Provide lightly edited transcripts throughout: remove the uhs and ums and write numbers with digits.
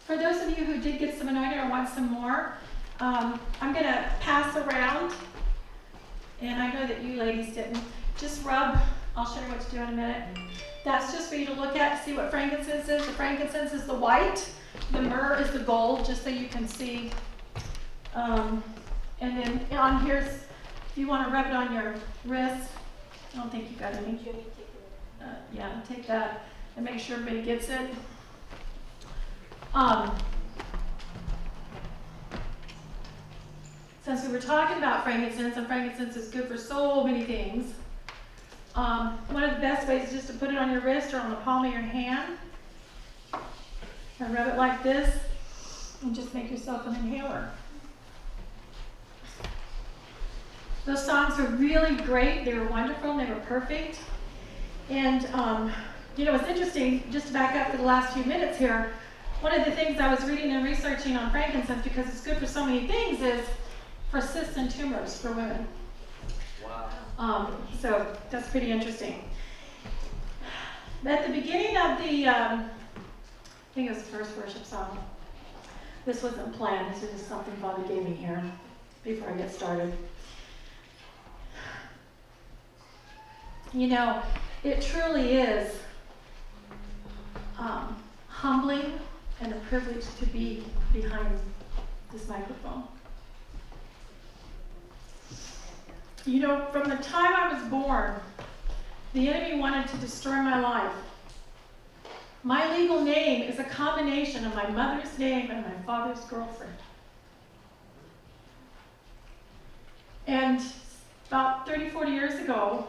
For those of you who did get some anointing or want some more, I'm going to pass around, and I know that you ladies didn't. Just rub. I'll show you what to do in a minute. That's just for you to look at, see what frankincense is. The frankincense is the white. The myrrh is the gold, just so you can see. And then on here's, if you want to rub it on your wrist. I don't think you got any. Yeah, take that and make sure everybody gets it. Since we were talking about frankincense, and frankincense is good for so many things, one of the best ways is just to put it on your wrist or on the palm of your hand and rub it like this and just make yourself an inhaler. Those songs were really great. They were wonderful and they were perfect. And, it's interesting, just to back up for the last few minutes here, one of the things I was reading and researching on frankincense, because it's good for so many things, is for cysts and tumors for women. Wow. So that's pretty interesting. At the beginning of the, I think it was the first worship song. This wasn't planned. This is just something Father gave me here before I get started. It truly is humbling and a privilege to be behind this microphone. From the time I was born, the enemy wanted to destroy my life. My legal name is a combination of my mother's name and my father's girlfriend. And about 30, 40 years ago,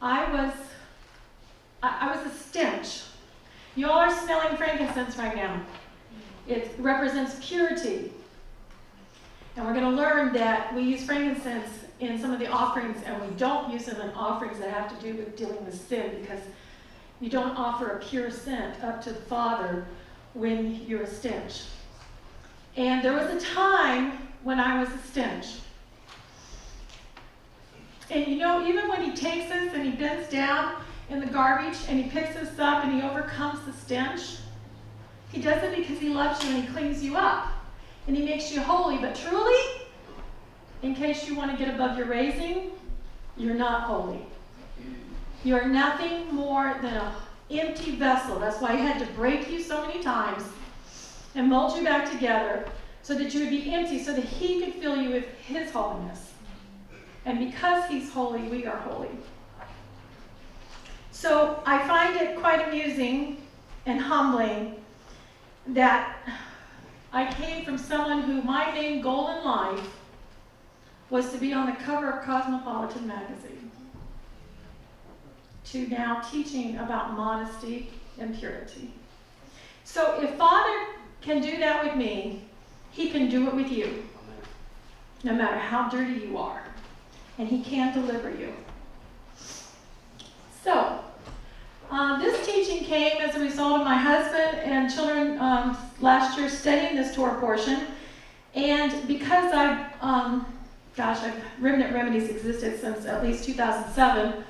I was a stench. You all are smelling frankincense right now. It represents purity. And we're going to learn that we use frankincense in some of the offerings, and we don't use them in offerings that have to do with dealing with sin, because you don't offer a pure scent up to the Father when you're a stench. And there was a time when I was a stench. And even when he takes us and he bends down in the garbage and he picks us up and he overcomes the stench, he does it because he loves you and he cleans you up and he makes you holy. But truly, in case you want to get above your raising, you're not holy. You are nothing more than an empty vessel. That's why he had to break you so many times and mold you back together so that you would be empty, so that he could fill you with his holiness. And because he's holy, we are holy. So I find it quite amusing and humbling that I came from someone who my main goal in life was to be on the cover of Cosmopolitan magazine, to now teaching about modesty and purity. So if Father can do that with me, he can do it with you, no matter how dirty you are. And he can deliver you. So, this teaching came as a result of my husband and children last year studying this Torah portion. And because Remnant Remedies existed since at least 2007,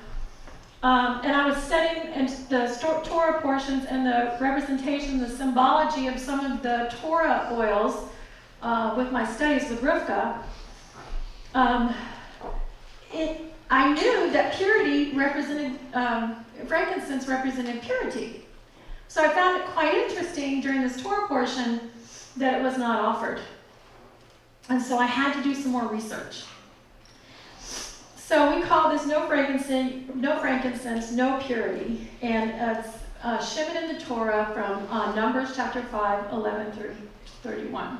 and I was studying the Torah portions and the representation, the symbology of some of the Torah oils with my studies with Rivka, I knew that purity represented, frankincense represented purity. So I found it quite interesting during this Torah portion that it was not offered. And so I had to do some more research. So we call this no frankincense, no purity. And it's Shimon in the Torah from Numbers chapter 5, 11 through 31.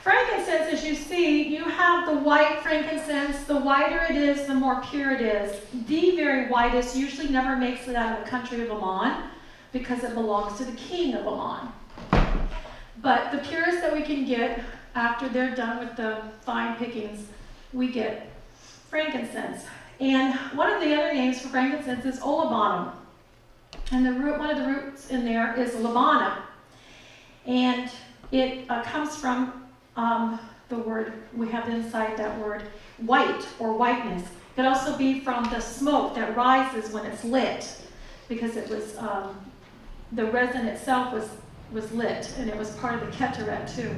Frankincense, as you see, you have the white frankincense. The whiter it is, the more pure it is. The very whitest usually never makes it out of the country of Ammon because it belongs to the king of Ammon. But the purest that we can get after they're done with the fine pickings, we get frankincense. And one of the other names for frankincense is olibanum. And one of the roots in there is labana. And it comes from the word, we have inside that word, white or whiteness. It could also be from the smoke that rises when it's lit, because it was the resin itself was lit, and it was part of the keteret too.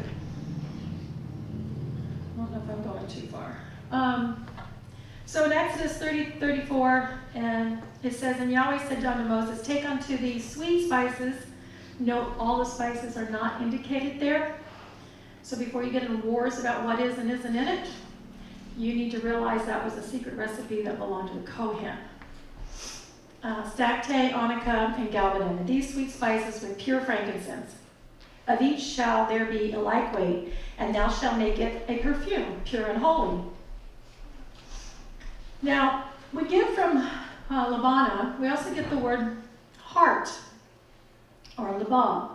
I don't know if I'm going too far. So in Exodus 30:34, and it says, "And Yahweh said unto Moses, Take unto thee sweet spices." Note, all the spices are not indicated there. So before you get in wars about what is and isn't in it, you need to realize that was a secret recipe that belonged to the Kohen. Stacte, onycha, and galbanum. And these sweet spices with pure frankincense. Of each shall there be a like weight, and thou shalt make it a perfume, pure and holy. Now, we get from Labana, we also get the word heart, or labah.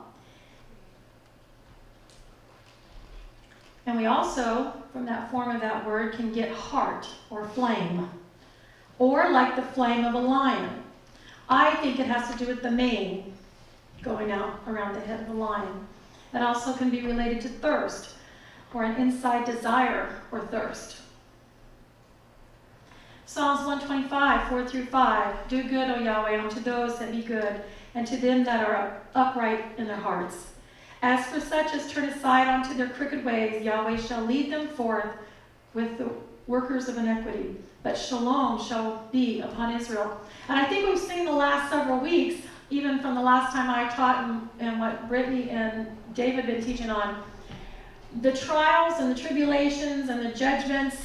And we also, from that form of that word, can get heart, or flame, or like the flame of a lion. I think it has to do with the mane going out around the head of a lion. It also can be related to thirst, or an inside desire or thirst. Psalms 125, 4-5. Do good, O Yahweh, unto those that be good, and to them that are upright in their hearts. As for such as turn aside unto their crooked ways, Yahweh shall lead them forth with the workers of iniquity. But shalom shall be upon Israel. And I think we've seen the last several weeks, even from the last time I taught and what Brittany and David have been teaching on, the trials and the tribulations and the judgments,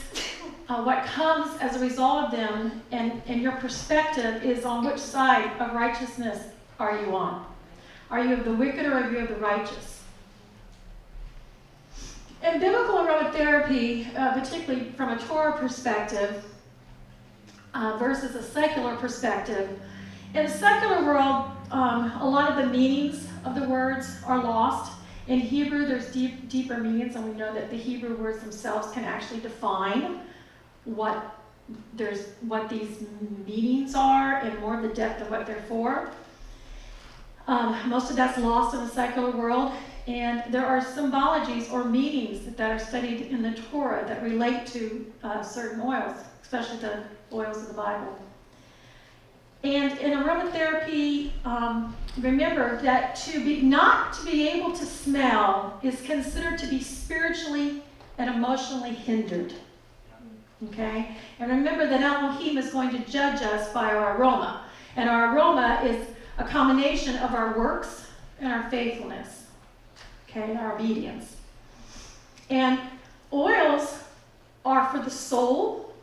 what comes as a result of them, and your perspective is on which side of righteousness are you on. Are you of the wicked or are you of the righteous? In biblical aromatherapy, particularly from a Torah perspective versus a secular perspective, in the secular world, a lot of the meanings of the words are lost. In Hebrew, there's deeper meanings, and we know that the Hebrew words themselves can actually define what these meanings are and more of the depth of what they're for. Most of that's lost in the secular world, and there are symbologies or meanings that are studied in the Torah that relate to certain oils, especially the oils of the Bible. And in aromatherapy, remember that not to be able to smell is considered to be spiritually and emotionally hindered. Okay? And remember that Elohim is going to judge us by our aroma. And our aroma is a combination of our works and our faithfulness. Okay? Our obedience. And oils are for the soul,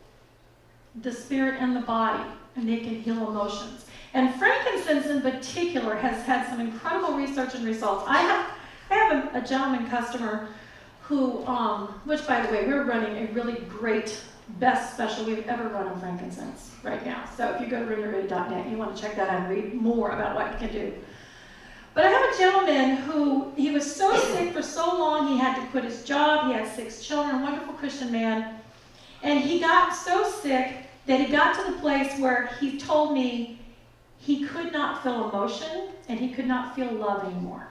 the spirit, and the body. And they can heal emotions. And frankincense in particular has had some incredible research and results. I have a gentleman customer who, which by the way, we're running a really great, best special we've ever run on frankincense right now. So if you go to renewready.net, you want to check that out and read more about what you can do. But I have a gentleman who, he was so sick for so long, he had to quit his job. He had 6 children, a wonderful Christian man. And he got so sick that he got to the place where he told me he could not feel emotion and he could not feel love anymore.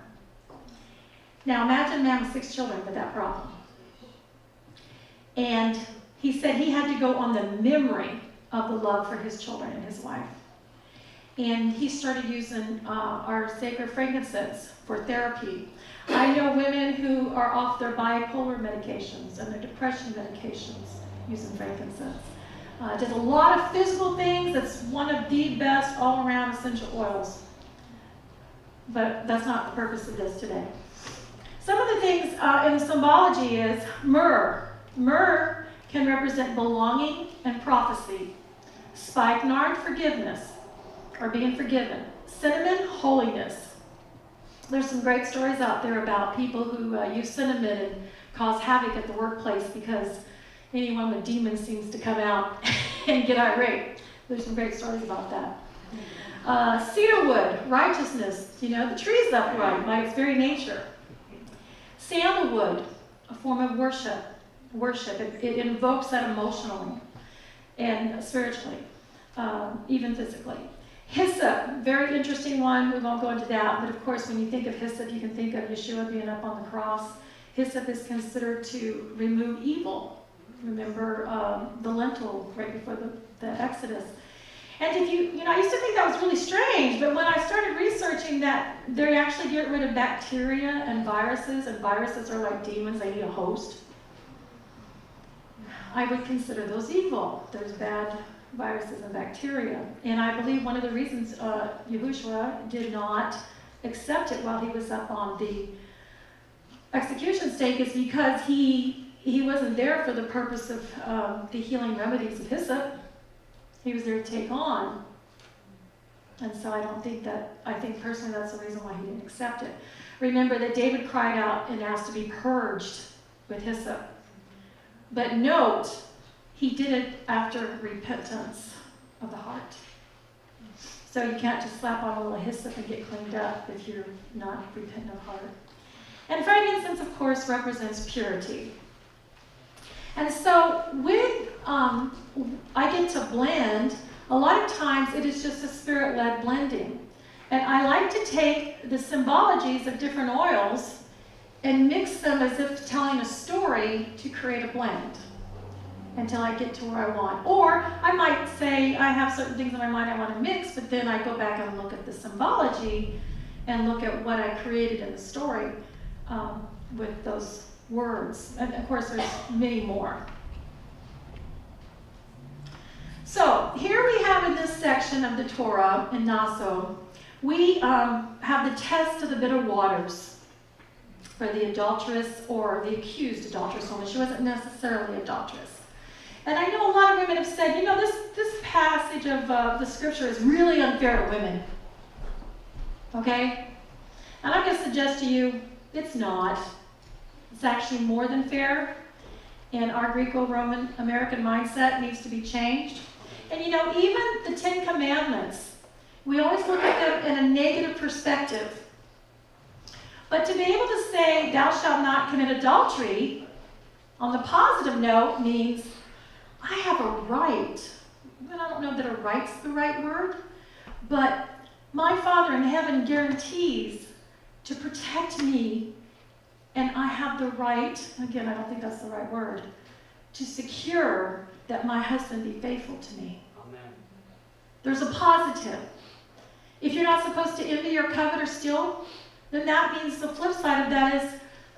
Now imagine a man with 6 children with that problem. And he said he had to go on the memory of the love for his children and his wife. And he started using our sacred frankincense for therapy. I know women who are off their bipolar medications and their depression medications using frankincense. Does a lot of physical things. It's one of the best all-around essential oils. But that's not the purpose of this today. Some of the things in the symbology is myrrh. Myrrh can represent belonging and prophecy. Spikenard, forgiveness, or being forgiven. Cinnamon, holiness. There's some great stories out there about people who use cinnamon and cause havoc at the workplace because anyone with demons seems to come out and get irate. There's some great stories about that. Cedarwood, righteousness. You know, the tree is upright by its very nature. Sandalwood, a form of worship. It invokes that emotionally and spiritually, even physically. Hyssop, very interesting one. We won't go into that, but of course, when you think of hyssop, you can think of Yeshua being up on the cross. Hyssop is considered to remove evil. Remember the lentil right before the Exodus. And if I used to think that was really strange, but when I started researching that they actually get rid of bacteria and viruses are like demons, they need a host, I would consider those evil. There's bad viruses and bacteria. And I believe one of the reasons Yahushua did not accept it while he was up on the execution stake is because he wasn't there for the purpose of the healing remedies of hyssop. He was there to take on. And so I think personally that's the reason why he didn't accept it. Remember that David cried out and asked to be purged with hyssop. But note, he did it after repentance of the heart. So you can't just slap on a little hyssop and get cleaned up if you're not repentant of heart. And frankincense, of course, represents purity. And so with I get to blend, a lot of times it is just a spirit-led blending. And I like to take the symbologies of different oils and mix them as if telling a story to create a blend until I get to where I want. Or I might say I have certain things in my mind I want to mix, but then I go back and look at the symbology and look at what I created in the story with those words. And of course there's many more. So here we have in this section of the Torah in Naso, we have the test of the bitter waters for the adulteress or the accused adulteress woman. She wasn't necessarily adulteress. And I know a lot of women have said, this passage of the scripture is really unfair to women. Okay? And I'm going to suggest to you, it's not. It's actually more than fair. And our Greco-Roman American mindset needs to be changed. And even the 10 Commandments, we always look at them in a negative perspective. But to be able to say, thou shalt not commit adultery, on the positive note means I have a right. And I don't know that a right's the right word, but my Father in heaven guarantees to protect me, and I have the right, again, I don't think that's the right word, to secure that my husband be faithful to me. Amen. There's a positive. If you're not supposed to envy or covet or steal, then that means the flip side of that is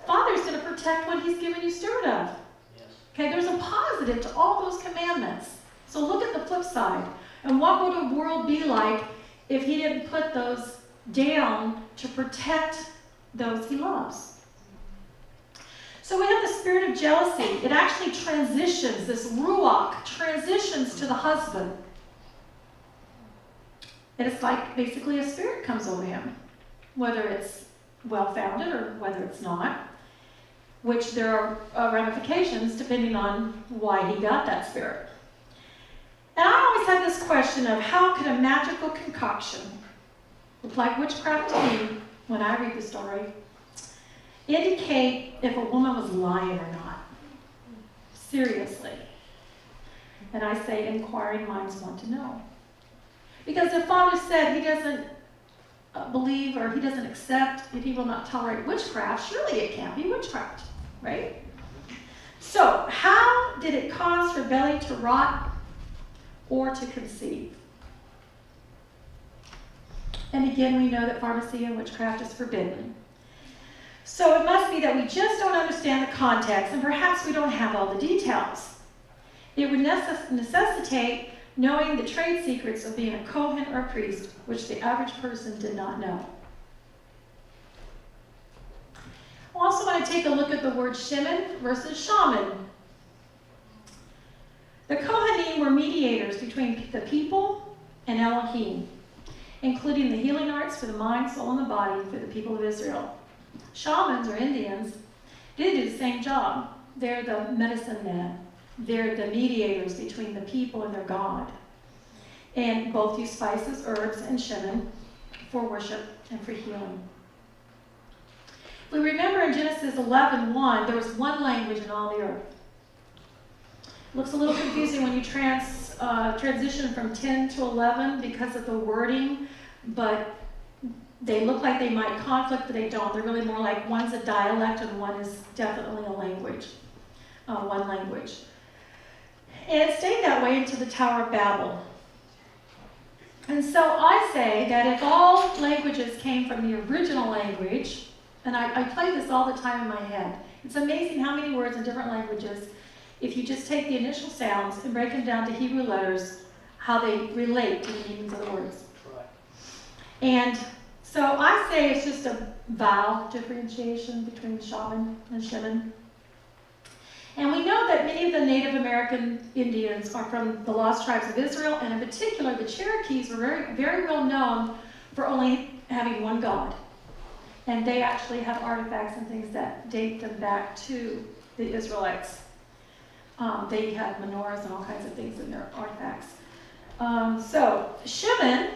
Father's going to protect what he's given you steward of. Yes. Okay, there's a positive to all those commandments. So look at the flip side. And what would a world be like if he didn't put those down to protect those he loves? So we have the spirit of jealousy. It actually transitions, this ruach transitions to the husband. And it's like basically a spirit comes over him, whether it's well-founded or whether it's not, which there are ramifications depending on why he got that spirit. And I always have this question of how could a magical concoction, look like witchcraft to me when I read the story, indicate if a woman was lying or not? Seriously. And I say inquiring minds want to know. Because if Father said he doesn't believe or he doesn't accept, if he will not tolerate witchcraft, surely it can't be witchcraft, right? So, how did it cause her belly to rot or to conceive? And again, we know that pharmacy and witchcraft is forbidden. So it must be that we just don't understand the context, and perhaps we don't have all the details. It would necessitate knowing the trade secrets of being a Kohen or a priest, which the average person did not know. I also want to take a look at the word shemen versus shaman. The Kohanim were mediators between the people and Elohim, including the healing arts for the mind, soul, and the body for the people of Israel. Shamans or Indians did do the same job. They're the medicine men. They're the mediators between the people and their God. And both use spices, herbs, and shemen for worship and for healing. We remember in Genesis 11:1, there was one language in all the earth. It looks a little confusing when you transition from 10 to 11 because of the wording, but they look like they might conflict, but they don't. They're really more like one's a dialect and one is definitely a language, one language. And it stayed that way into the Tower of Babel. And so I say that if all languages came from the original language, and I play this all the time in my head, it's amazing how many words in different languages, if you just take the initial sounds and break them down to Hebrew letters, how they relate to the meanings of the words. Right. And so I say it's just a vowel differentiation between shaman and shimon. And we know that many of the Native American Indians are from the lost tribes of Israel, and in particular the Cherokees were very, very well known for only having one god. And they actually have artifacts and things that date them back to the Israelites. They had menorahs and all kinds of things in their artifacts. So shimon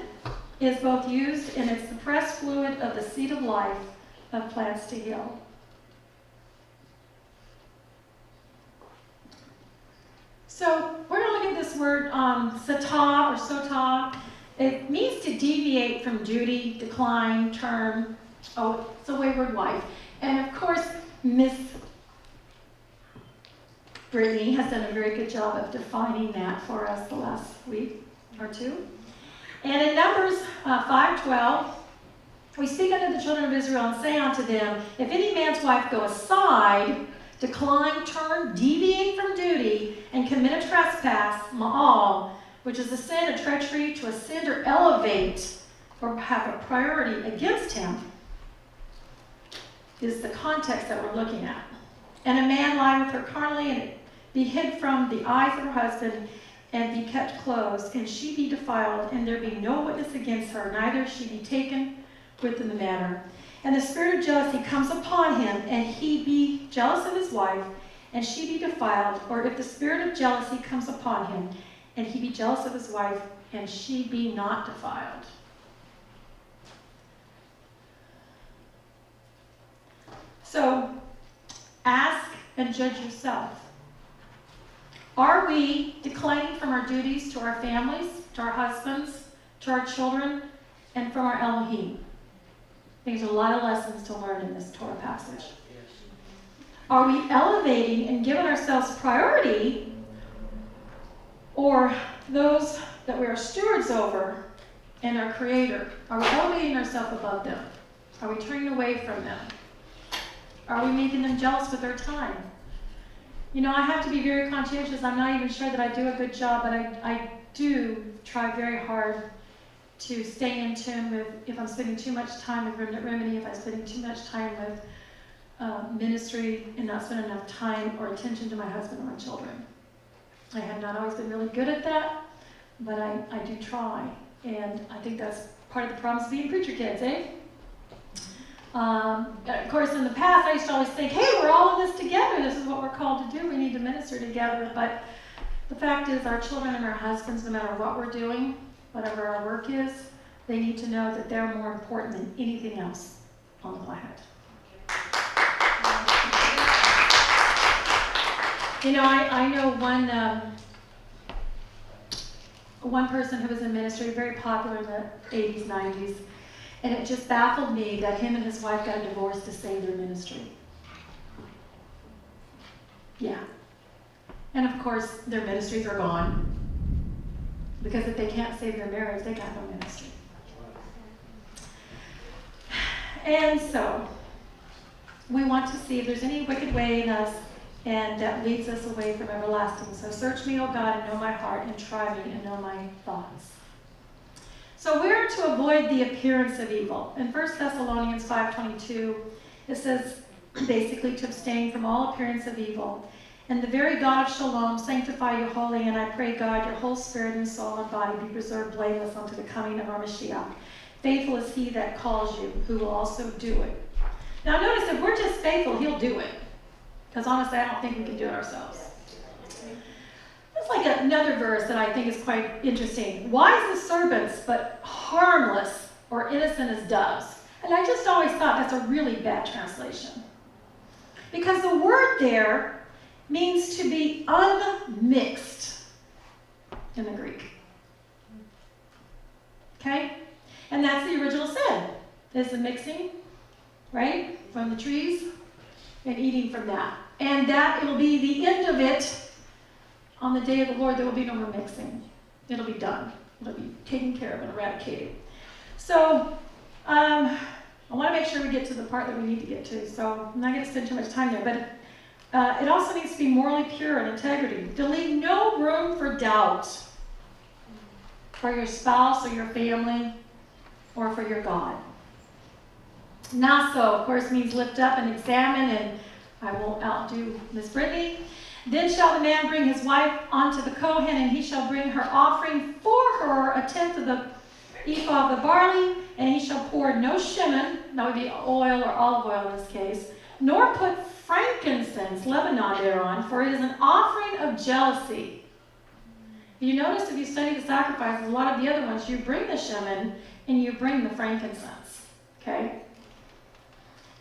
is both used and it's the pressed fluid of the seed of life of plants to heal. So we're going to look at this word sata or sota. It means to deviate from duty, decline, turn. Oh, it's a wayward wife. And of course, Miss Brittany has done a very good job of defining that for us the last week or two. And in Numbers 5:12, we speak unto the children of Israel and say unto them, if any man's wife go aside, decline, turn, deviate from duty, and commit a trespass, ma'al, which is a sin, a treachery, to ascend or elevate, or have a priority against him, is the context that we're looking at. And a man lie with her carnally, and it be hid from the eyes of her husband, and be kept closed, and she be defiled, and there be no witness against her, neither she be taken within the matter. And the spirit of jealousy comes upon him, and he be jealous of his wife, and she be defiled. Or if the spirit of jealousy comes upon him, and he be jealous of his wife, and she be not defiled. So, ask and judge yourself. Are we declining from our duties to our families, to our husbands, to our children, and from our Elohim? There's a lot of lessons to learn in this Torah passage. Are we elevating and giving ourselves priority, or those that we are stewards over and our Creator? Are we elevating ourselves above them? Are we turning away from them? Are we making them jealous with their time? You know, I have to be very conscientious. I'm not even sure that I do a good job, but I do try very hard to stay in tune with, if I'm spending too much time with Remnant Remedy, if I'm spending too much time with ministry and not spending enough time or attention to my husband or my children. I have not always been really good at that, but I do try. And I think that's part of the promise of being preacher kids, eh? Of course, in the past, I used to always think, hey, we're all in this together. This is what we're called to do. We need to minister together. But the fact is, our children and our husbands, no matter what we're doing, whatever our work is, they need to know that they're more important than anything else on the planet. You know, I know one person who was in ministry, very popular in the 80s, 90s, and it just baffled me that him and his wife got divorced to save their ministry. Yeah. And of course, their ministries are gone. Because if they can't save their marriage, they got no ministry. And so, we want to see if there's any wicked way in us and that leads us away from everlasting. So search me, O God, and know my heart, and try me and know my thoughts. So we're to avoid the appearance of evil. In 1 Thessalonians 5:22, it says basically to abstain from all appearance of evil. And the very God of Shalom sanctify you wholly, and I pray, God, your whole spirit and soul and body be preserved blameless unto the coming of our Mashiach. Faithful is he that calls you, who will also do it. Now notice, if we're just faithful, he'll do it. Because honestly, I don't think we can do it ourselves. It's like another verse that I think is quite interesting. Wise as serpents, but harmless or innocent as doves. And I just always thought that's a really bad translation. Because the word there means to be unmixed in the Greek. Okay? And that's the original sin. Is the mixing, right? From the trees and eating from that. And that it will be the end of it. On the day of the Lord, there will be no more mixing. It'll be done. It'll be taken care of and eradicated. So I want to make sure we get to the part that we need to get to. So I'm not going to spend too much time there. But it also needs to be morally pure and integrity. To leave no room for doubt for your spouse or your family or for your God. Naso, of course, means lift up and examine, and I won't outdo Miss Brittany. Then shall the man bring his wife unto the Kohen, and he shall bring her offering for her 1/10 of the ephah of the barley, and he shall pour no shemen, that would be oil or olive oil in this case, nor put frankincense, Lebanon thereon, for it is an offering of jealousy. You notice if you study the sacrifices, a lot of the other ones, you bring the shemen and you bring the frankincense. Okay?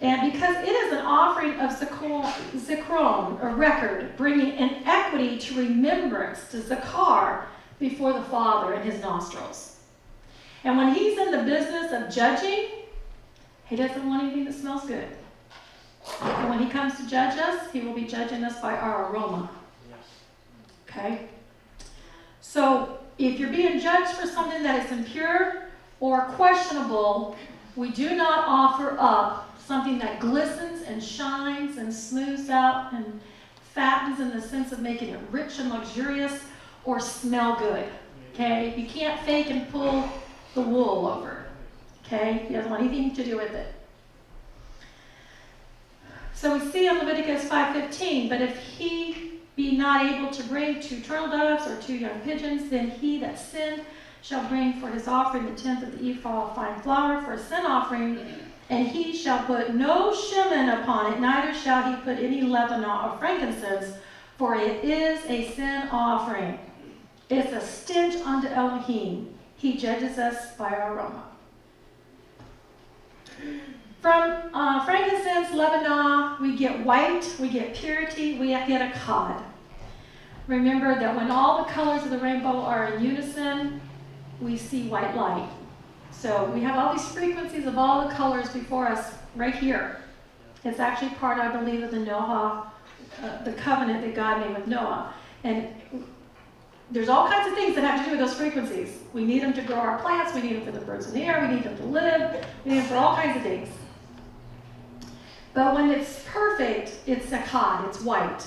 And because it is an offering of zikron, a record, bringing an equity to remembrance, to zakar, before the Father in his nostrils. And when he's in the business of judging, he doesn't want anything that smells good. And when he comes to judge us, he will be judging us by our aroma. Okay? So if you're being judged for something that is impure or questionable, we do not offer up something that glistens and shines and smooths out and fattens in the sense of making it rich and luxurious or smell good. Okay? You can't fake and pull the wool over. Okay? He doesn't want anything to do with it. So we see in Leviticus 5:15, but if he be not able to bring 2 turtle doves or 2 young pigeons, then he that sinned shall bring for his offering 1/10 of the ephah of fine flour for a sin offering, and he shall put no shemen upon it, neither shall he put any Lebanon or frankincense, for it is a sin offering. It's a stench unto Elohim. He judges us by our aroma. From frankincense, Lebanon, we get white, we get purity, we get a cod. Remember that when all the colors of the rainbow are in unison, we see white light. So we have all these frequencies of all the colors before us right here. It's actually part, I believe, of the Noah, the covenant that God made with Noah. And there's all kinds of things that have to do with those frequencies. We need them to grow our plants, we need them for the birds in the air, we need them to live, we need them for all kinds of things. But when it's perfect, it's a cod, it's white.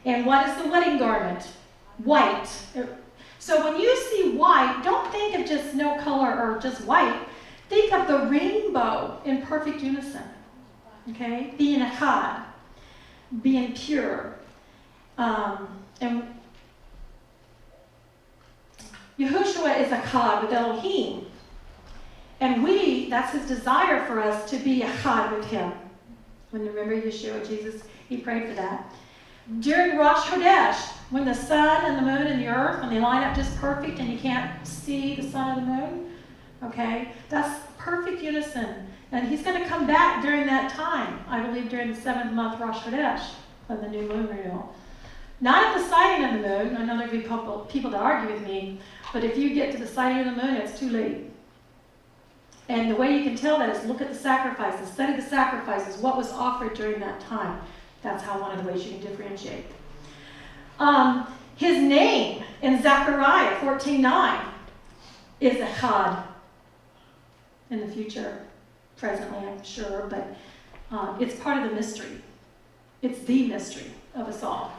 And what is the wedding garment? White. So when you see white, don't think of just no color or just white. Think of the rainbow in perfect unison. Okay? Being a cod, being pure. And Yahushua is a cod with Elohim. And that's his desire for us to be a cod with him. When you remember Yeshua, Jesus, he prayed for that. During Rosh Chodesh, when the sun and the moon and the earth, when they line up just perfect and you can't see the sun or the moon, okay, that's perfect unison. And he's going to come back during that time, I believe during the 7th month Rosh Chodesh, when the new moon renewal. Not at the sighting of the moon. I know there'll be people that argue with me, but if you get to the sighting of the moon, it's too late. And the way you can tell that is look at the sacrifices, study the sacrifices, what was offered during that time. That's how one of the ways you can differentiate. His name in Zechariah 14:9 is Echad. In the future, presently I'm sure, but it's part of the mystery. It's the mystery of us all.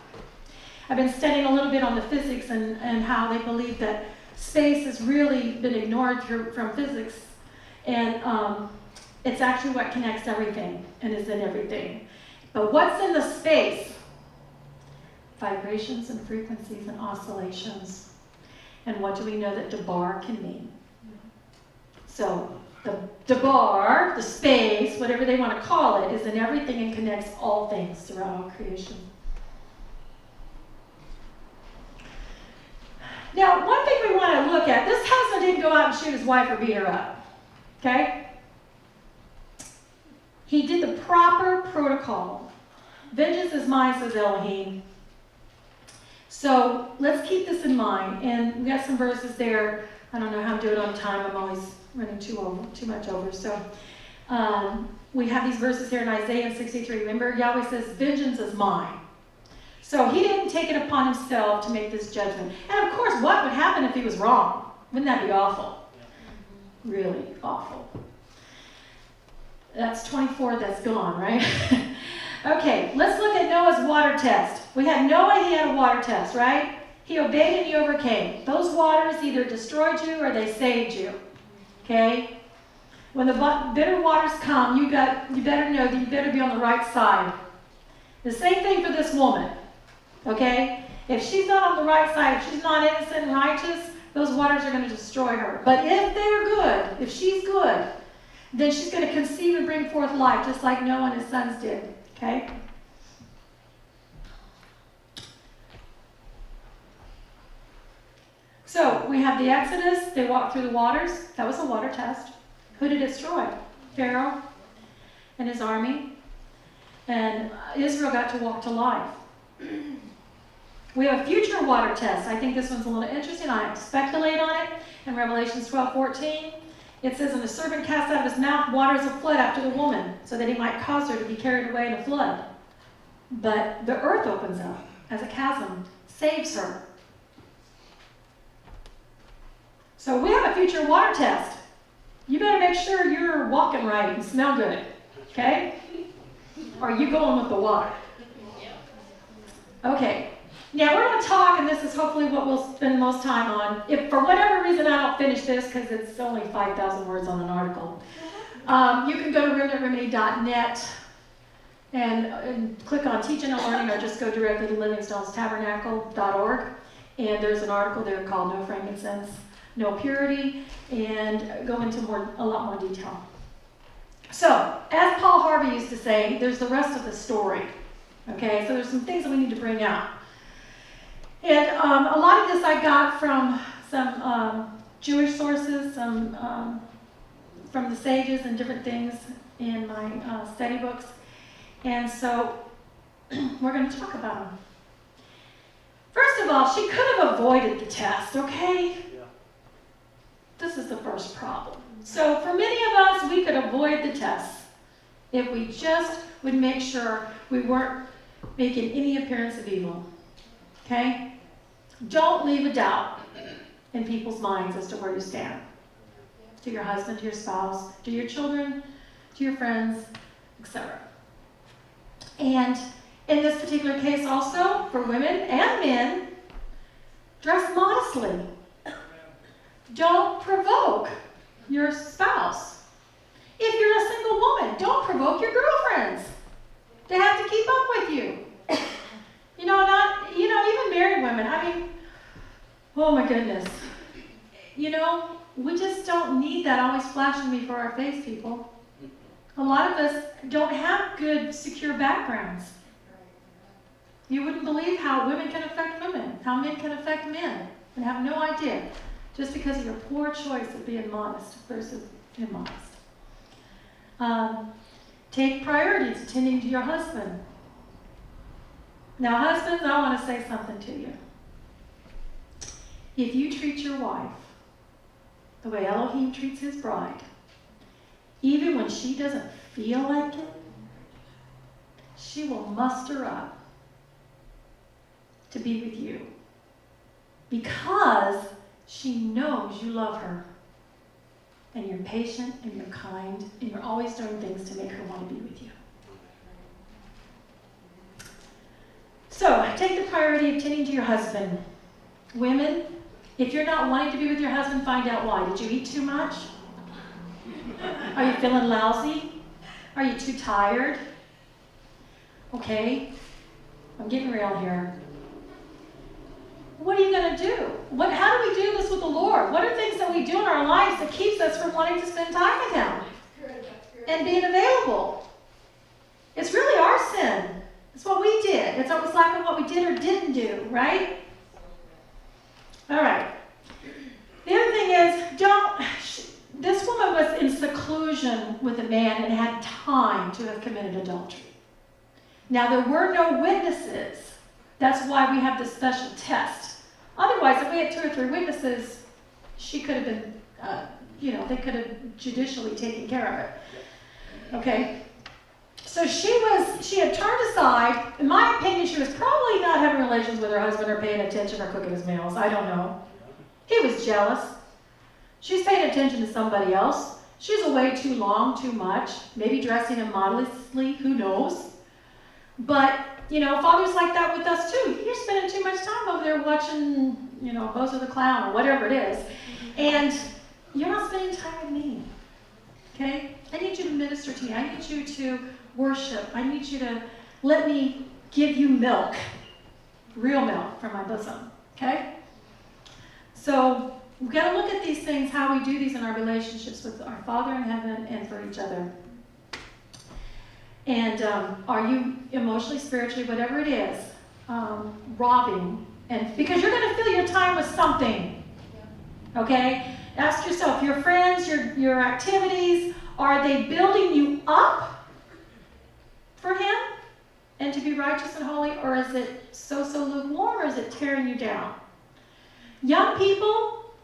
I've been studying a little bit on the physics and how they believe that space has really been ignored from physics. And it's actually what connects everything and is in everything. But what's in the space? Vibrations and frequencies and oscillations. And what do we know that Debar can mean? So the Debar, the space, whatever they want to call it, is in everything and connects all things throughout all creation. Now, one thing we want to look at, this husband didn't go out and shoot his wife or beat her up. Okay? He did the proper protocol. Vengeance is mine, says Elohim. So let's keep this in mind. And we got some verses there. I don't know how I'm doing on time. I'm always running too much over. So we have these verses here in Isaiah 63. Remember, Yahweh says, vengeance is mine. So he didn't take it upon himself to make this judgment. And of course, what would happen if he was wrong? Wouldn't that be awful? Really awful. That's 24 that's gone, right? Okay, let's look at Noah's water test. We had Noah, he had a water test, right? He obeyed and he overcame. Those waters either destroyed you or they saved you. Okay? When the bitter waters come, you better know that you better be on the right side. The same thing for this woman. Okay? If she's not on the right side, if she's not innocent and righteous, those waters are going to destroy her. But if they're good, if she's good, then she's going to conceive and bring forth life, just like Noah and his sons did. Okay? So, we have the Exodus. They walked through the waters. That was a water test. Who did it destroy? Pharaoh and his army. And Israel got to walk to life. We have a future water test. I think this one's a little interesting. I speculate on it. In Revelation 12:14, it says, "And the serpent cast out of his mouth waters of flood after the woman, so that he might cause her to be carried away in a flood. But the earth opens up as a chasm, saves her." So we have a future water test. You better make sure you're walking right and smell good. Okay? Or are you going with the water? Okay. Now we're going to talk, and this is hopefully what we'll spend most time on. If for whatever reason I don't finish this, because it's only 5,000 words on an article, you can go to remnantremedy.net and click on Teaching and Learning, or just go directly to livingstones.tabernacle.org. And there's an article there called No Frankincense, No Purity, and go into a lot more detail. So, as Paul Harvey used to say, there's the rest of the story. Okay, so there's some things that we need to bring out. And a lot of this I got from some Jewish sources, some from the sages and different things in my study books. And so we're going to talk about them. First of all, she could have avoided the test, okay? Yeah. This is the first problem. So for many of us, we could avoid the test if we just would make sure we weren't making any appearance of evil. Okay? Don't leave a doubt in people's minds as to where you stand. To your husband, to your spouse, to your children, to your friends, etc. And in this particular case also, for women and men, dress modestly. Don't provoke your spouse. If you're a single woman, don't provoke your girlfriends. They have to keep up with you. Even married women. I mean, oh my goodness. We just don't need that always flashing before our face, people. A lot of us don't have good, secure backgrounds. You wouldn't believe how women can affect women, how men can affect men, and have no idea, just because of your poor choice of being modest versus immodest. Take priority to tending to your husband. Now, husbands, I want to say something to you. If you treat your wife the way Elohim treats his bride, even when she doesn't feel like it, she will muster up to be with you because she knows you love her and you're patient and you're kind and you're always doing things to make her want to be with you. So, take the priority of tending to your husband. Women, if you're not wanting to be with your husband, find out why. Did you eat too much? Are you feeling lousy? Are you too tired? Okay, I'm getting real here. What are you going to do? How do we do this with the Lord? What are things that we do in our lives that keeps us from wanting to spend time with Him and being available? It's really our sin. It's what we did. It's almost like what we did or didn't do, right? All right. The other thing is, this woman was in seclusion with a man and had time to have committed adultery. Now, there were no witnesses. That's why we have this special test. Otherwise, if we had 2 or 3 witnesses, she could have been, they could have judicially taken care of it. Okay? So she had turned aside. In my opinion, she was probably not having relations with her husband or paying attention or cooking his meals. I don't know. He was jealous. She's paying attention to somebody else. She's away too long, too much, maybe dressing immodestly, who knows. But, Father's like that with us too. You're spending too much time over there watching, Bozo the Clown or whatever it is. And you're not spending time with me. Okay? I need you to minister to me. I need you to worship. I need you to let me give you milk. Real milk from my bosom. Okay? So, we've got to look at these things, how we do these in our relationships with our Father in heaven and for each other. And are you emotionally, spiritually, whatever it is, robbing? And because you're going to fill your time with something. Okay? Ask yourself, your friends, your activities, are they building you up for Him and to be righteous and holy? Or is it so lukewarm, or is it tearing you down? Young people,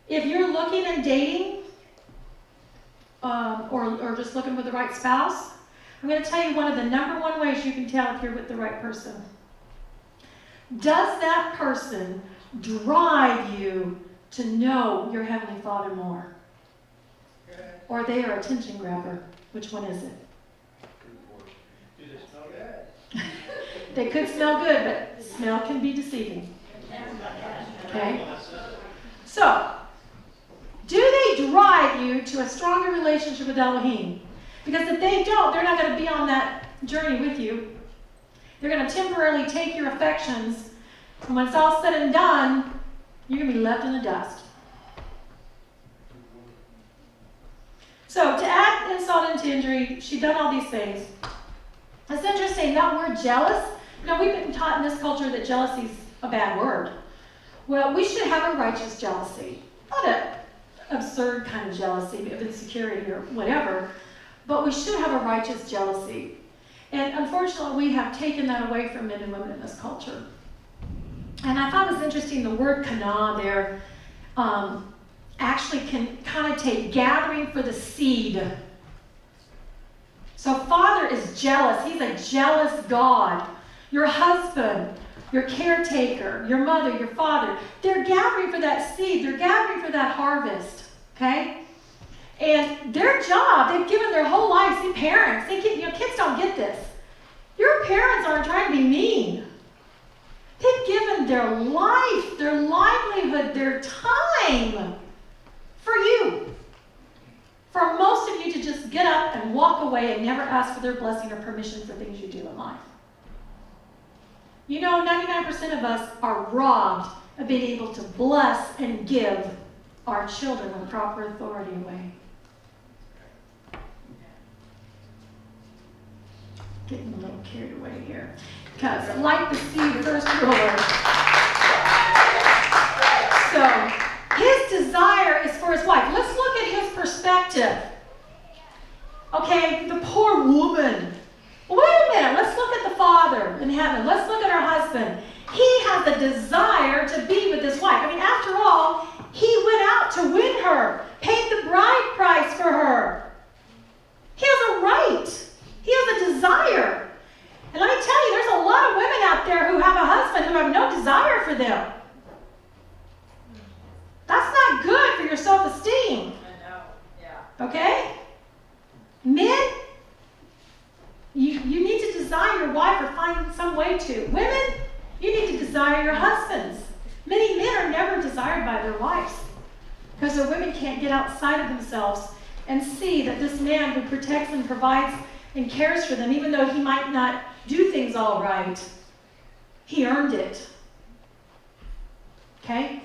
if you're looking and dating, or just looking for the right spouse, I'm going to tell you one of the number one ways you can tell if you're with the right person. Does that person drive you to know your Heavenly Father more? Or they are attention grabber? Which one is it? Do they smell good? They could smell good, but smell can be deceiving. Okay? So, do they drive you to a stronger relationship with Elohim? Because if they don't, they're not going to be on that journey with you. They're going to temporarily take your affections, and when it's all said and done, you're going to be left in the dust. So, to add insult into injury, she'd done all these things. It's interesting, that word jealous, we've been taught in this culture that jealousy is a bad word. Well, we should have a righteous jealousy. Not an absurd kind of jealousy of insecurity or whatever, but we should have a righteous jealousy. And unfortunately, we have taken that away from men and women in this culture. And I thought it was interesting, the word kana there actually can connotate gathering for the seed. So Father is jealous. He's a jealous God. Your husband, your caretaker, your mother, your father, they're gathering for that seed. They're gathering for that harvest. Okay? And their job, they've given their whole lives. See, parents, kids don't get this. Your parents aren't trying to be mean. They've given their life, their livelihood, their time for you. For most of you to just get up and walk away and never ask for their blessing or permission for things you do in life. 99% of us are robbed of being able to bless and give our children with proper authority away. Getting a little carried away here. Because like the seed first ruler. So, his desire is for his wife. Let's look at his perspective. Okay, the poor woman. Wait a minute, let's look at the Father in heaven. Let's look at her husband. He has the desire to be with his wife. After all, he went out to win her, paid the bride price for her. He has a right. He has a desire. And let me tell you, there's a lot of women out there who have a husband who have no desire for them. That's not good for your self-esteem. I know, yeah. Okay? Men, you need to desire your wife or find some way to. Women, you need to desire your husbands. Many men are never desired by their wives because the women can't get outside of themselves and see that this man who protects and provides and cares for them, even though he might not do things all right, he earned it. Okay?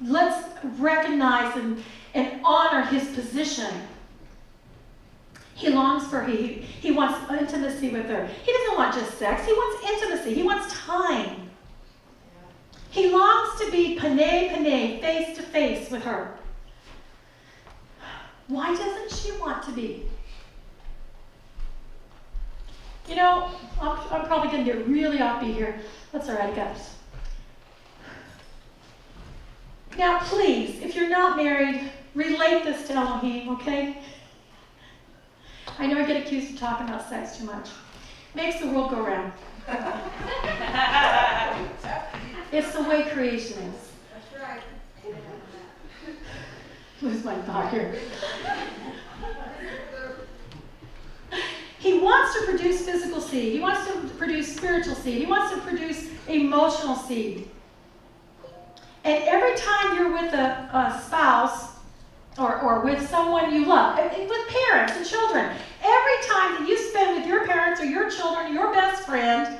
Let's recognize and honor his position. He longs for her. He wants intimacy with her. He doesn't want just sex. He wants intimacy. He wants time. He longs to be pene, face to face with her. Why doesn't she want to be? I'm probably going to get really offbeat here. That's all right, guys. Now, please, if you're not married, relate this to Elohim, okay? I know I get accused of talking about sex too much. Makes the world go round. It's the way creation is. That's right. lose my thought here. He wants to produce physical seed. He wants to produce spiritual seed. He wants to produce emotional seed. And every time you're with a spouse or with someone you love, with parents and children, every time that you spend with your parents or your children, your best friend,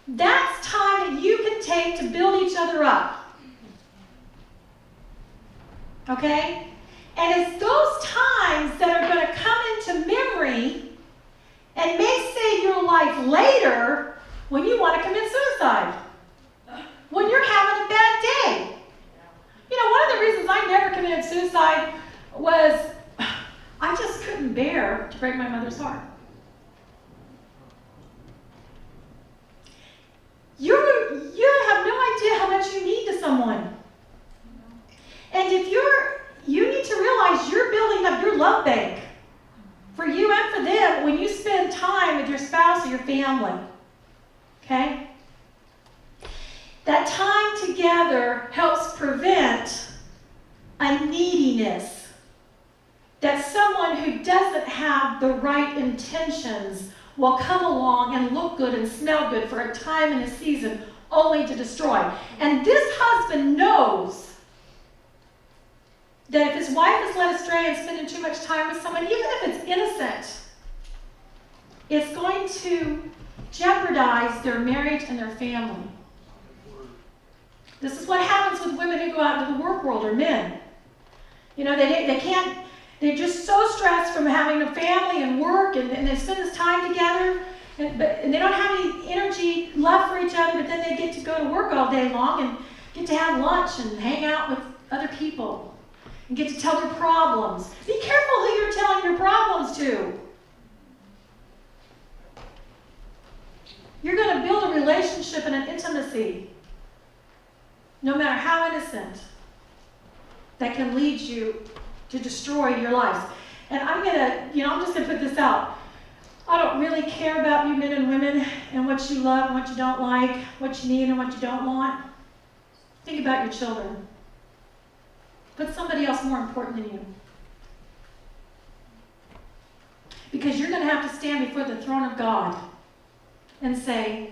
that's time that you can take to build each other up. Okay? And it's those times that are going to come into memory and may save your life later when you want to commit suicide. When you're having a bad day. You know, one of the reasons I never committed suicide was I just couldn't bear to break my mother's heart. You have no idea how much you need to someone. And if you need to realize you're building up your love bank for you and for them when you spend time with your spouse or your family. Okay? That time together helps prevent a neediness. That someone who doesn't have the right intentions will come along and look good and smell good for a time and a season only to destroy. And this husband knows that if his wife is led astray and spending too much time with someone, even if it's innocent, it's going to jeopardize their marriage and their family. This is what happens with women who go out into the work world, or men. You know, they can't, they're just so stressed from having a family and work, and they spend this time together, and they don't have any energy left for each other, but then they get to go to work all day long and get to have lunch and hang out with other people and get to tell their problems. Be careful who you're telling your problems to. You're going to build a relationship and an intimacy, no matter how innocent, that can lead you to destroy your lives. And I'm just going to put this out. I don't really care about you men and women and what you love and what you don't like, what you need and what you don't want. Think about your children. Put somebody else more important than you. Because you're going to have to stand before the throne of God and say,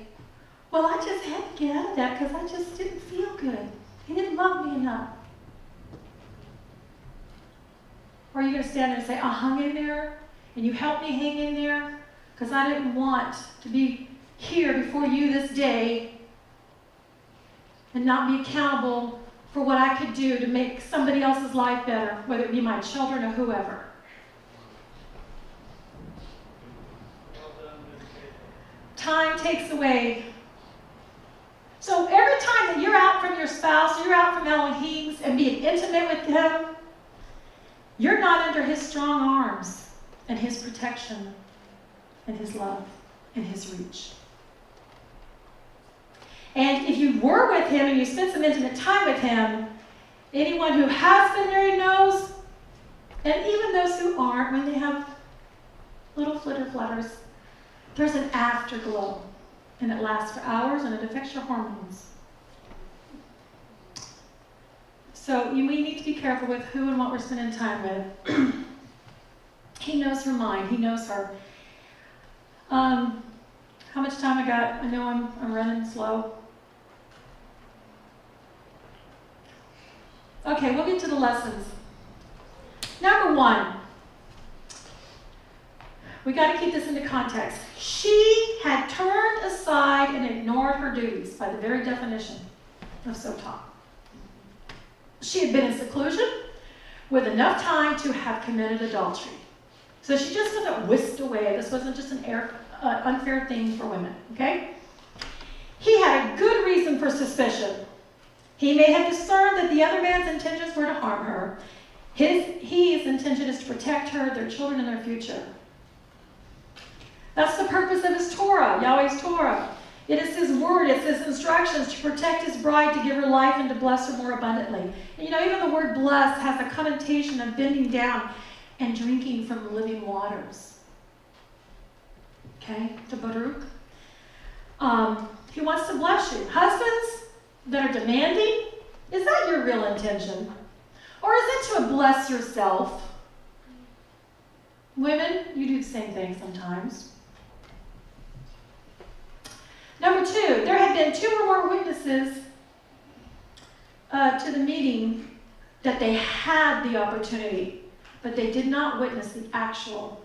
well, I just had to get out of that because I just didn't feel good. He didn't love me enough. Or are you going to stand there and say, I hung in there, and you helped me hang in there because I didn't want to be here before you this day and not be accountable for what I could do to make somebody else's life better, whether it be my children or whoever. Time takes away. So every time that you're out from your spouse, you're out from Elohim's and being intimate with him, you're not under his strong arms and his protection and his love and his reach. And if you were with him and you spent some intimate time with him, anyone who has been married knows, and even those who aren't, when they have little flutters, there's an afterglow. And it lasts for hours and it affects your hormones. So we need to be careful with who and what we're spending time with. He knows her mind. He knows her. How much time I got? I know I'm running slow. Okay, we'll get to the lessons. Number 1. We got to keep this into context. She had turned aside and ignored her duties by the very definition of Sotah. She had been in seclusion with enough time to have committed adultery. So she just wasn't whisked away. This wasn't just an unfair thing for women, okay? He had a good reason for suspicion. He may have discerned that the other man's intentions were to harm her. His intention is to protect her, their children, and their future. That's the purpose of his Torah, Yahweh's Torah. It is his word, it's his instructions to protect his bride, to give her life, and to bless her more abundantly. And even the word bless has a connotation of bending down and drinking from the living waters. Okay, to Baruch. He wants to bless you. Husbands that are demanding, is that your real intention? Or is to bless yourself. Women, you do the same thing sometimes. Number 2, there had been 2 or more witnesses to the meeting that they had the opportunity, but they did not witness the actual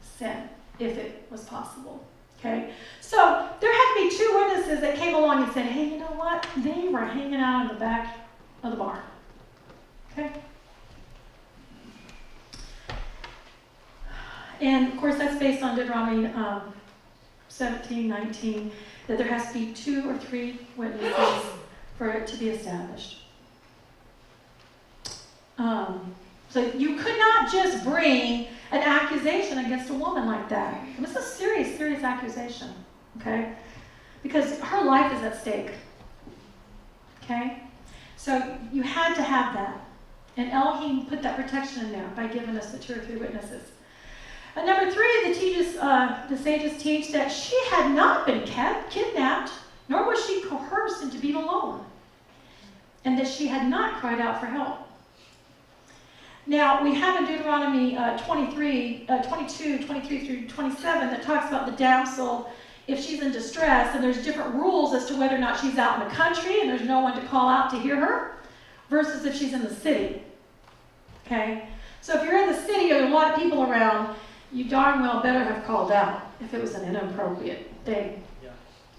sin, if it was possible. Okay? So there had to be 2 witnesses that came along and said, hey, you know what? They were hanging out in the back of the barn. Okay? And of course, that's based on Deuteronomy 17:19, that there has to be 2 or 3 witnesses for it to be established. So you could not just bring an accusation against a woman like that. It was a serious, serious accusation, okay? Because her life is at stake, okay? So you had to have that. And Elohim put that protection in there by giving us the 2 or 3 witnesses. And number 3, the sages teach that she had not been kidnapped, nor was she coerced into being alone, and that she had not cried out for help. Now, we have in Deuteronomy 22, 23 through 27, that talks about the damsel, if she's in distress, and there's different rules as to whether or not she's out in the country and there's no one to call out to hear her, versus if she's in the city. Okay? So if you're in the city or there are a lot of people around, you darn well better have called out if it was an inappropriate thing. Yeah.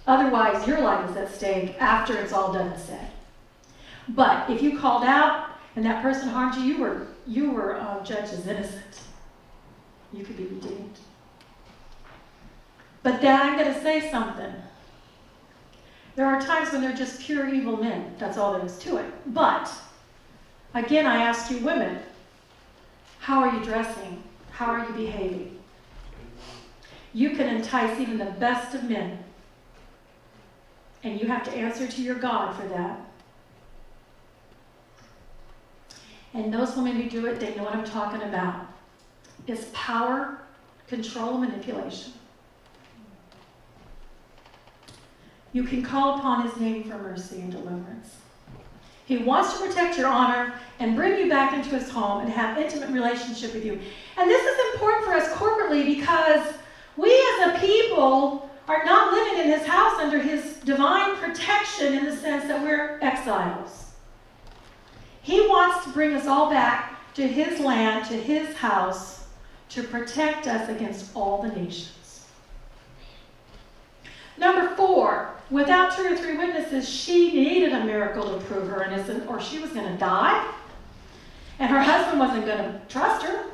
Otherwise, your life is at stake after it's all done and said. But if you called out and that person harmed you, you were judged as innocent. You could be redeemed. But then I'm going to say something. There are times when they're just pure evil men. That's all there is to it. But, again, I ask you women, how are you dressing? How are you behaving? You can entice even the best of men. And you have to answer to your God for that. And those women who do it, they know what I'm talking about. It's power, control, and manipulation. You can call upon his name for mercy and deliverance. He wants to protect your honor and bring you back into his home and have intimate relationship with you. And this is important for us corporately because we as a people are not living in his house under his divine protection in the sense that we're exiles. He wants to bring us all back to his land, to his house, to protect us against all the nations. Number 4, without 2 or 3 witnesses, she needed a miracle to prove her innocent, or she was going to die, and her husband wasn't going to trust her.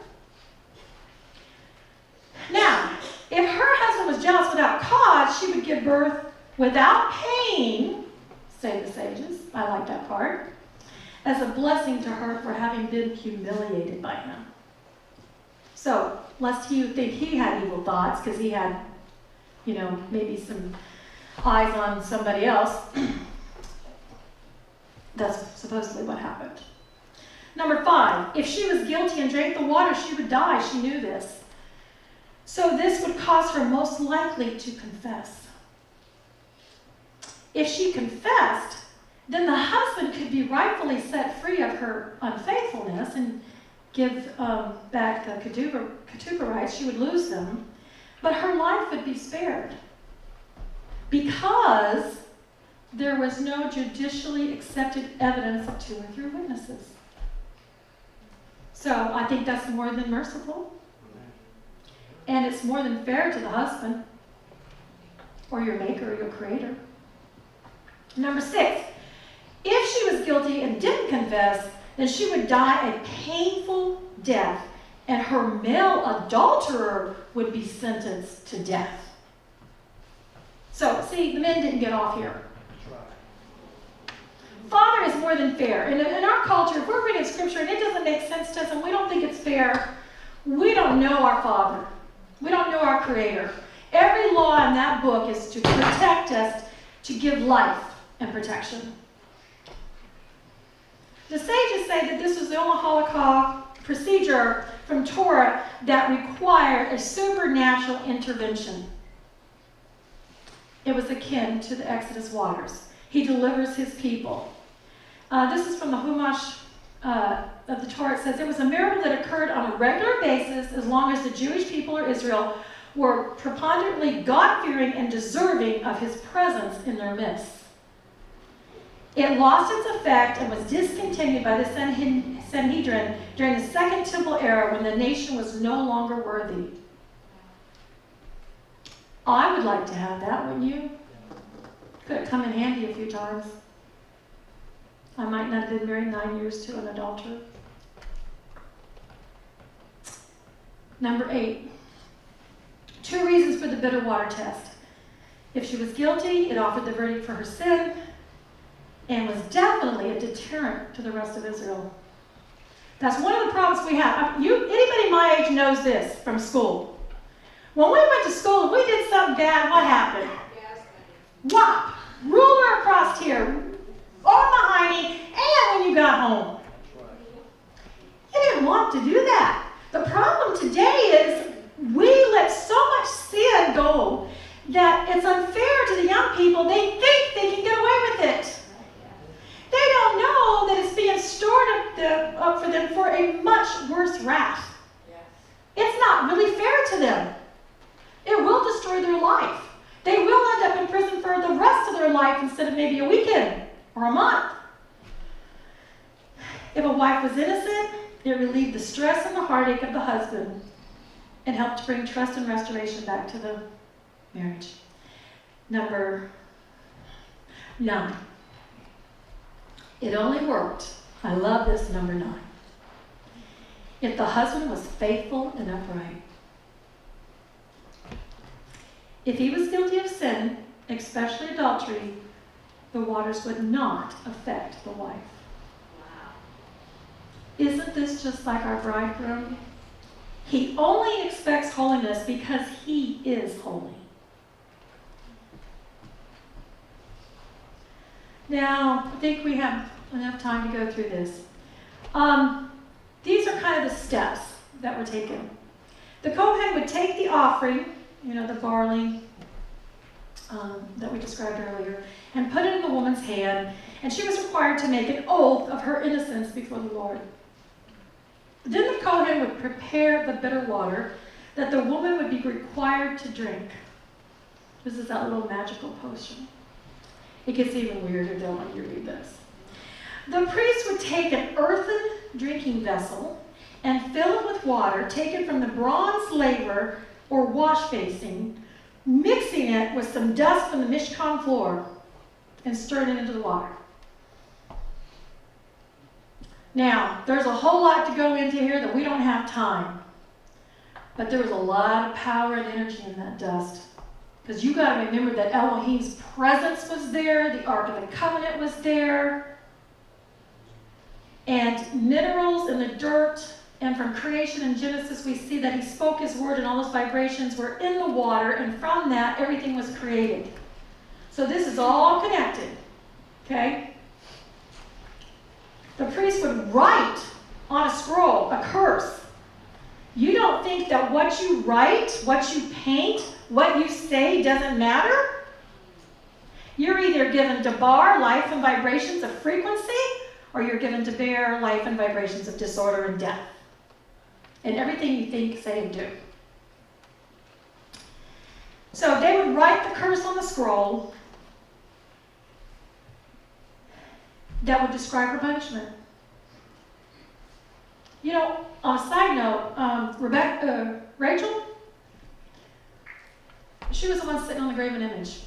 Now, if her husband was jealous without cause, she would give birth without pain, say the sages, I like that part, as a blessing to her for having been humiliated by him. So, lest you think he had evil thoughts, because he had, maybe some eyes on somebody else. That's supposedly what happened. Number 5, if she was guilty and drank the water, she would die. She knew this. So this would cause her most likely to confess. If she confessed, then the husband could be rightfully set free of her unfaithfulness and give back the ketubah rights. She would lose them, but her life would be spared because there was no judicially accepted evidence of 2 or 3 witnesses. So I think that's more than merciful, and it's more than fair to the husband or your maker or your creator. Number 6, if she was guilty and didn't confess, then she would die a painful death, and her male adulterer would be sentenced to death. So, see, the men didn't get off here. Father is more than fair. In our culture, if we're reading scripture and it doesn't make sense to us and we don't think it's fair, we don't know our Father. We don't know our Creator. Every law in that book is to protect us, to give life and protection. The sages say that this was the only Holocaust procedure from Torah that required a supernatural intervention. It was akin to the Exodus waters. He delivers his people. This is from the Humash of the Torah, it says, it was a miracle that occurred on a regular basis as long as the Jewish people or Israel were preponderantly God-fearing and deserving of his presence in their midst. It lost its effect and was discontinued by the Sanhedrin during the Second Temple era when the nation was no longer worthy. I would like to have that, wouldn't you? Could have come in handy a few times. I might not have been married 9 years to an adulterer. Number 8. 2 reasons for the bitter water test. If she was guilty, it offered the verdict for her sin and was definitely a deterrent to the rest of Israel. That's one of the problems we have. Anybody my age knows this from school. When we went to school, if we did something bad, what happened? Whop! Ruler across here, arm behind me, and when you got home. You didn't want to do that. The problem today is we let so much sin go that it's unfair to the young people. They think they can get away with it. They don't know that it's being stored up for them for a much worse wrath. It's not really fair to them. It will destroy their life. They will end up in prison for the rest of their life instead of maybe a weekend or a month. If a wife was innocent, it relieved the stress and the heartache of the husband and helped to bring trust and restoration back to the marriage. Number 9. It only worked. I love this, number 9. If the husband was faithful and upright. If he was guilty of sin, especially adultery, the waters would not affect the wife. Wow. Isn't this just like our bridegroom? He only expects holiness because he is holy. Now, I think we have enough time to go through this. These are kind of the steps that were taken. The Kohen would take the offering, the barley that we described earlier, and put it in the woman's hand, and she was required to make an oath of her innocence before the Lord. Then the Kohen would prepare the bitter water that the woman would be required to drink. This is that little magical potion. It gets even weirder, though, when you read this. The priest would take an earthen drinking vessel and fill it with water taken from the bronze laver or wash basin, mixing it with some dust from the Mishkan floor and stirring it into the water. Now, there's a whole lot to go into here that we don't have time. But there was a lot of power and energy in that dust. Because you got to remember that Elohim's presence was there, the Ark of the Covenant was there, and minerals in the dirt, and from creation in Genesis we see that he spoke his word and all those vibrations were in the water, and from that everything was created. So this is all connected, okay? The priest would write on a scroll a curse. You don't think that what you write, what you paint, what you say doesn't matter? You're either given to bar, life and vibrations of frequency, or you're given to bear life and vibrations of disorder and death. And everything you think, say, and do. So they would write the curse on the scroll that would describe her punishment. On a side note, Rachel, she was the one sitting on the graven image.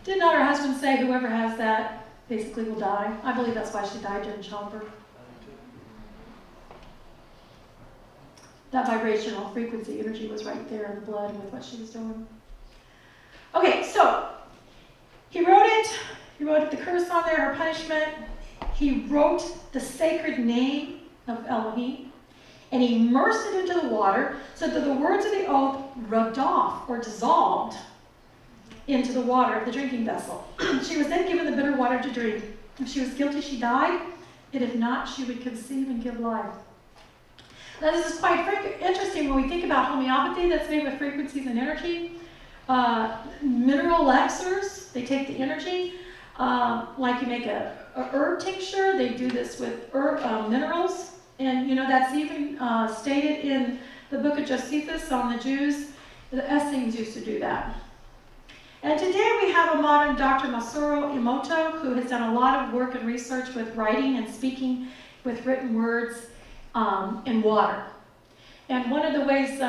Did not her husband say whoever has that basically will die? I believe that's why she died during childbirth. That vibrational frequency energy was right there in the blood and with what she was doing. Okay, so he wrote it. He wrote the curse on there, her punishment. He wrote the sacred name of Elohim, and he immersed it into the water so that the words of the oath rubbed off or dissolved into the water of the drinking vessel. She was then given the bitter water to drink. If she was guilty, she died, and if not, she would conceive and give life. Now, this is quite interesting when we think about homeopathy that's made with frequencies and energy. Mineral elixirs, they take the energy. like you make a herb tincture. They do this with minerals. And, that's even stated in the book of Josephus on the Jews. The Essenes used to do that. And today we have a modern Dr. Masaru Emoto, who has done a lot of work and research with writing and speaking with written words in water. And one of the ways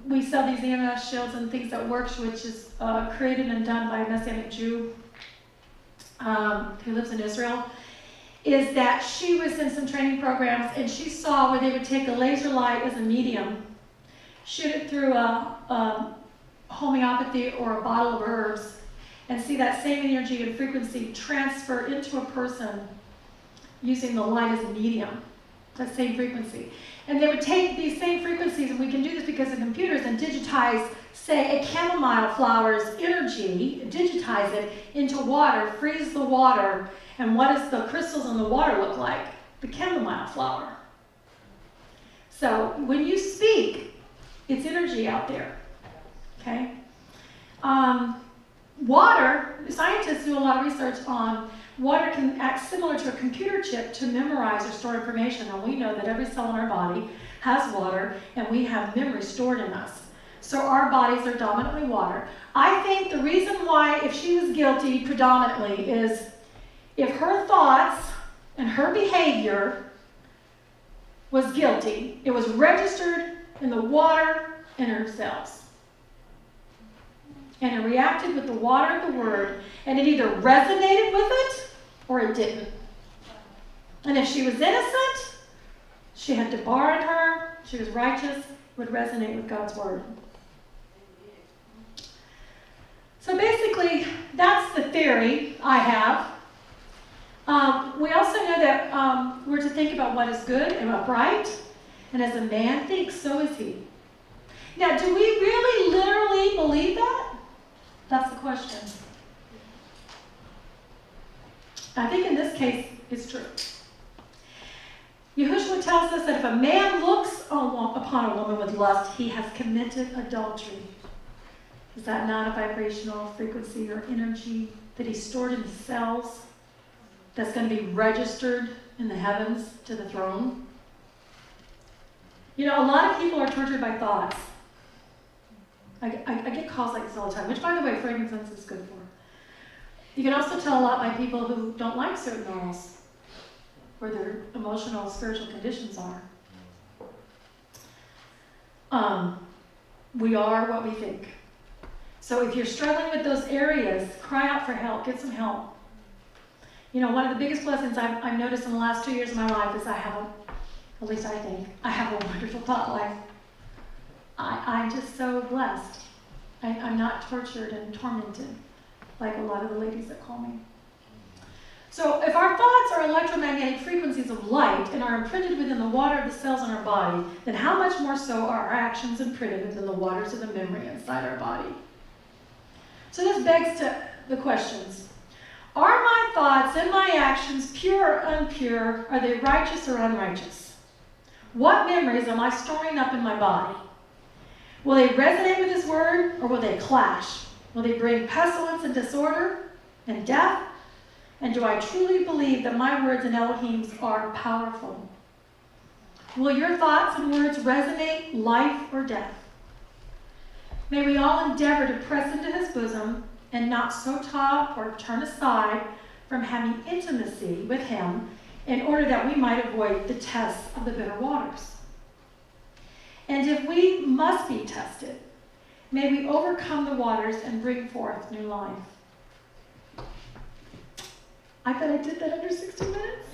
we sell these EMS shields and things that works, which is created and done by a Messianic Jew who lives in Israel, is that she was in some training programs and she saw where they would take a laser light as a medium, shoot it through a homeopathy or a bottle of herbs, and see that same energy and frequency transfer into a person using the light as a medium, that same frequency. And they would take these same frequencies, and we can do this because of computers, and digitize, say, a chamomile flower's energy, digitize it into water, freeze the water, and what does the crystals in the water look like? The chamomile flower. So when you speak, it's energy out there. Okay? Water, scientists do a lot of research on water can act similar to a computer chip to memorize or store information. And we know that every cell in our body has water, and we have memory stored in us. So our bodies are dominantly water. I think the reason why, if she was guilty predominantly, is if her thoughts and her behavior was guilty, it was registered in the water in her cells. And it reacted with the water of the word, and it either resonated with it or it didn't. And if she was innocent, she had debar in her, she was righteous, it would resonate with God's word. So basically, that's the theory I have. We also know that we're to think about what is good and upright, and as a man thinks, so is he. Now, do we really literally believe that? That's the question. I think in this case, it's true. Yahushua tells us that if a man looks upon a woman with lust, he has committed adultery. Is that not a vibrational frequency or energy that he stored in his cells that's going to be registered in the heavens to the throne? A lot of people are tortured by thoughts. I get calls like this all the time, which, by the way, frankincense is good for. You can also tell a lot by people who don't like certain oils, where their emotional, spiritual conditions are. We are what we think. So if you're struggling with those areas, cry out for help. Get some help. One of the biggest blessings I've noticed in the last 2 years of my life is at least I think, I have a wonderful thought life. I'm just so blessed. I'm not tortured and tormented like a lot of the ladies that call me. So if our thoughts are electromagnetic frequencies of light and are imprinted within the water of the cells in our body, then how much more so are our actions imprinted within the waters of the memory inside our body? So this begs to the questions. Are my thoughts and my actions pure or impure? Are they righteous or unrighteous? What memories am I storing up in my body? Will they resonate with his word, or will they clash? Will they bring pestilence and disorder and death? And do I truly believe that my words and Elohim's are powerful? Will your thoughts and words resonate life or death? May we all endeavor to press into his bosom and not so top or turn aside from having intimacy with him in order that we might avoid the tests of the bitter waters. And if we must be tested, may we overcome the waters and bring forth new life. I bet I did that under 60 minutes.